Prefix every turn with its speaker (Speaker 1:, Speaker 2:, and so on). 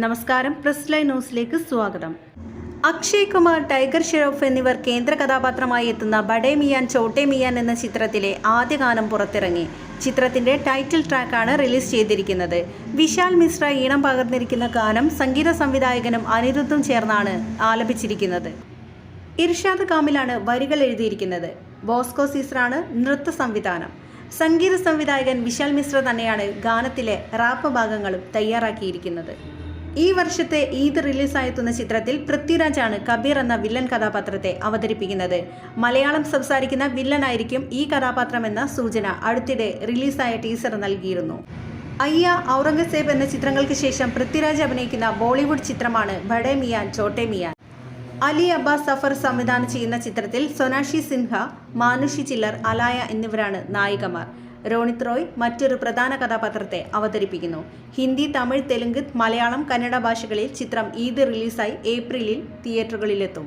Speaker 1: നമസ്കാരം, press line ന്യൂസിലേക്ക് സ്വാഗതം. അക്ഷയ് കുമാർ, ടൈഗർ ഷ്രോഫ് എന്നിവർ കേന്ദ്ര കഥാപാത്രമായി എത്തുന്ന ബഡേ മിയാൻ ചോട്ടെ മിയാൻ എന്ന ചിത്രത്തിലെ ആദ്യ ഗാനം പുറത്തിറങ്ങി. ചിത്രത്തിന്റെ ടൈറ്റിൽ ട്രാക്കാണ് റിലീസ് ചെയ്തിരിക്കുന്നത്. വിശാൽ മിശ്ര ഈണം പകർന്നിരിക്കുന്ന ഗാനം സംഗീത സംവിധായകനും അനിരുദ്ധും ചേർന്നാണ് ആലപിച്ചിരിക്കുന്നത്. ഇർഷാദ് കാമിലാണ് വരികൾ എഴുതിയിരിക്കുന്നത്. ബോസ്കോ സീസറാണ് നൃത്ത സംവിധാനം. സംഗീത സംവിധായകൻ വിശാൽ മിശ്ര തന്നെയാണ് ഗാനത്തിലെ റാപ്പ് ഭാഗങ്ങളും തയ്യാറാക്കിയിരിക്കുന്നത്. ഈ വർഷത്തെ ഈദ് റിലീസായെത്തുന്ന ചിത്രത്തിൽ പൃഥ്വിരാജാണ് കബീർ എന്ന വില്ലൻ കഥാപാത്രത്തെ അവതരിപ്പിക്കുന്നത്. മലയാളം സംസാരിക്കുന്ന വില്ലനായിരിക്കും ഈ കഥാപാത്രമെന്ന സൂചന അടുത്തിടെ റിലീസായ ടീസർ നൽകിയിരുന്നു. അയ്യ, ഔറംഗസേബ് എന്ന ചിത്രങ്ങൾക്ക് ശേഷം പൃഥ്വിരാജ് അഭിനയിക്കുന്ന ബോളിവുഡ് ചിത്രമാണ് ബഡേ മിയാൻ ചോട്ടെ മിയാൻ. അലി അബ്ബാസ് സഫർ സംവിധാനം ചെയ്യുന്ന ചിത്രത്തിൽ സൊനാക്ഷി സിൻഹ, മാനുഷി ചില്ലർ, അലായ എന്നിവരാണ് നായികമാർ. രോണിത് റോയ് മറ്റൊരു പ്രധാന കഥാപാത്രത്തെ അവതരിപ്പിക്കുന്നു. ഹിന്ദി, തമിഴ്, തെലുങ്ക്, മലയാളം, കന്നഡ ഭാഷകളിൽ ചിത്രം ഈദ് റിലീസായി ഏപ്രിലിൽ തിയേറ്ററുകളിലെത്തും.